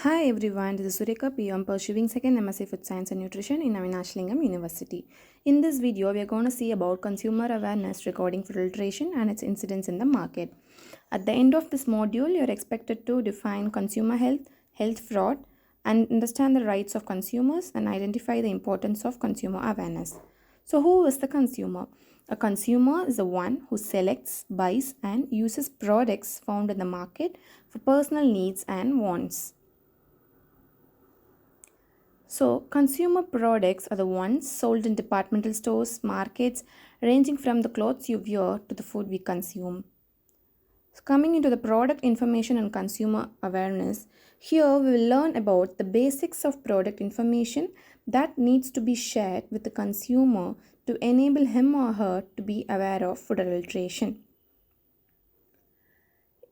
Hi everyone, this is Sureka P. I'm pursuing second MSc Food Science and Nutrition in Avinashlingam University. In this video, we are going to see about consumer awareness regarding adulteration and its incidence in the market. At the end of this module, you are expected to define consumer health, health fraud, and understand the rights of consumers and identify the importance of consumer awareness. So, who is the consumer? A consumer is the one who selects, buys, and uses products found in the market for personal needs and wants. So, consumer products are the ones sold in departmental stores, markets, ranging from the clothes you wear to the food we consume. So, coming into the product information and consumer awareness, here we will learn about the basics of product information that needs to be shared with the consumer to enable him or her to be aware of food adulteration.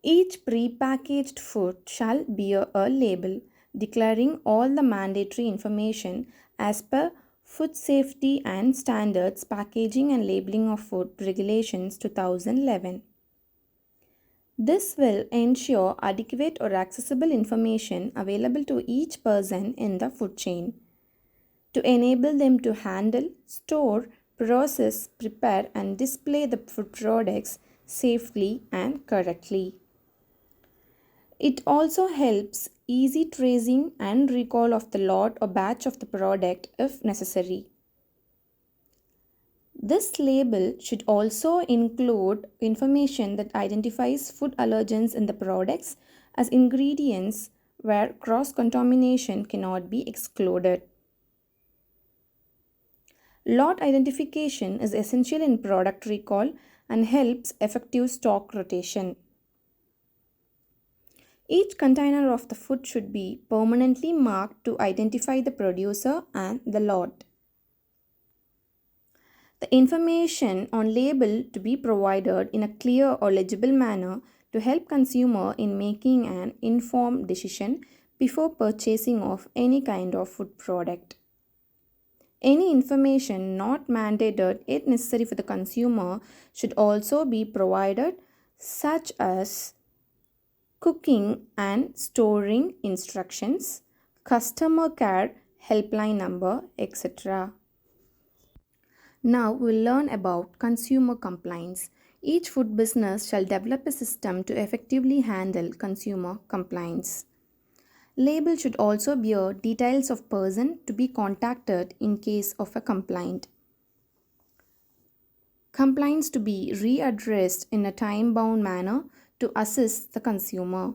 Each pre-packaged food shall bear a label declaring all the mandatory information as per Food Safety and Standards Packaging and Labeling of Food Regulations 2011. This will ensure adequate or accessible information available to each person in the food chain to enable them to handle, store, process, prepare, and display the food products safely and correctly. It also helps easy tracing and recall of the lot or batch of the product if necessary. This label should also include information that identifies food allergens in the products as ingredients where cross-contamination cannot be excluded. Lot identification is essential in product recall and helps effective stock rotation. Each container of the food should be permanently marked to identify the producer and the lot. The information on label to be provided in a clear or legible manner to help consumer in making an informed decision before purchasing of any kind of food product. Any information not mandated yet necessary for the consumer should also be provided, such as cooking and storing instructions, customer care helpline number, etc. Now we'll learn about consumer complaints. Each food business shall develop a system to effectively handle consumer complaints. Label should also bear details of person to be contacted in case of a complaint. Complaints to be readdressed in a time-bound manner to assist the consumer.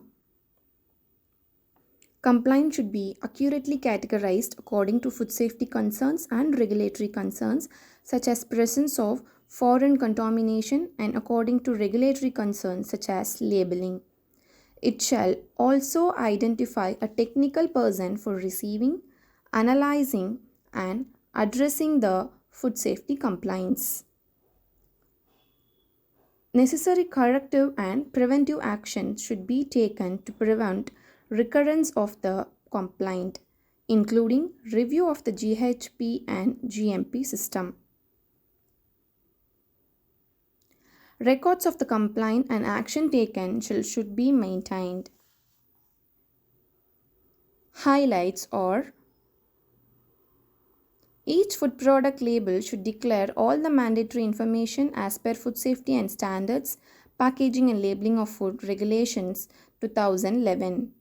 Complaint should be accurately categorized according to food safety concerns and regulatory concerns such as presence of foreign contamination and according to regulatory concerns such as labeling. It shall also identify a technical person for receiving, analyzing and addressing the food safety complaints. Necessary corrective and preventive actions should be taken to prevent recurrence of the complaint, including review of the GHP and GMP system. Records of the complaint and action taken should be maintained. Highlights are: each food product label should declare all the mandatory information as per Food Safety and Standards, Packaging and Labeling of Food Regulations 2011.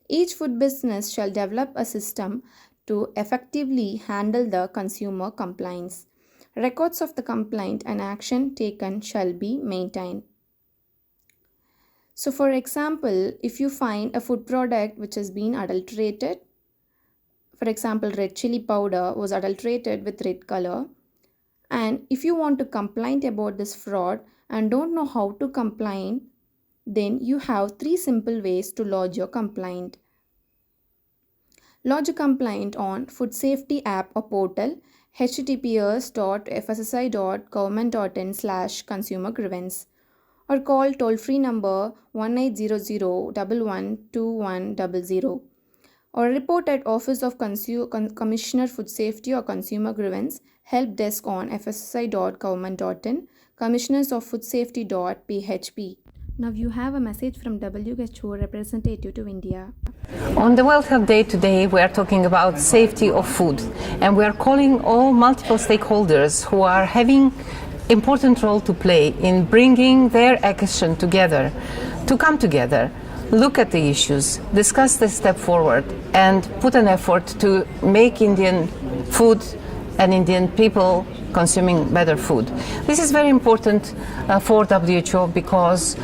Each food business shall develop a system to effectively handle the consumer complaints. Records of the complaint and action taken shall be maintained. So, for example, if you find a food product which has been adulterated, for example, red chili powder was adulterated with red color, and if you want to complain about this fraud and don't know how to complain, then you have 3 simple ways to lodge your complaint. Lodge a complaint on Food Safety app or portal https://fssi.government.in/consumer grievance or call toll-free number 1800 or report at Office of Commissioner Food Safety or Consumer Grievance Help Desk on fssi.government.in Commissioners of Food Safety.php. Now you have a message from WHO representative to India. On the World Health Day today, we are talking about safety of food, and we are calling all multiple stakeholders who are having important role to play in bringing their action together, to come together, look at the issues, discuss the step forward, and put an effort to make Indian food and Indian people consuming better food. This is very important for WHO because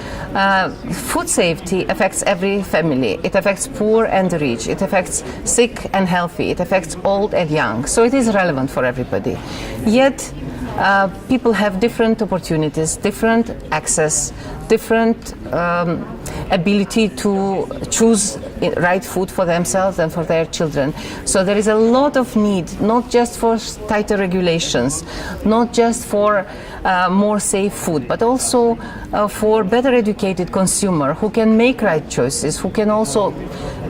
food safety affects every family. It affects poor and rich. It affects sick and healthy. It affects old and young. So it is relevant for everybody. Yet people have different opportunities, different access, different ability to choose right food for themselves and for their children. So there is a lot of need, not just for tighter regulations, not just for more safe food, but also for better educated consumer who can make right choices, who can also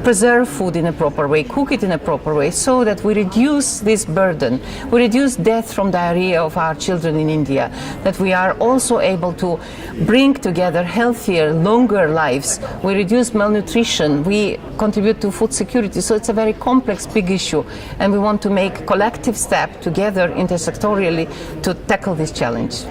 preserve food in a proper way, cook it in a proper way, so that we reduce this burden, we reduce death from diarrhea of our children in India, that we are also able to bring together healthier, longer lives, we reduce malnutrition, we contribute to food security. So it's a very complex, big issue, and we want to make collective step together intersectorially to tackle this challenge.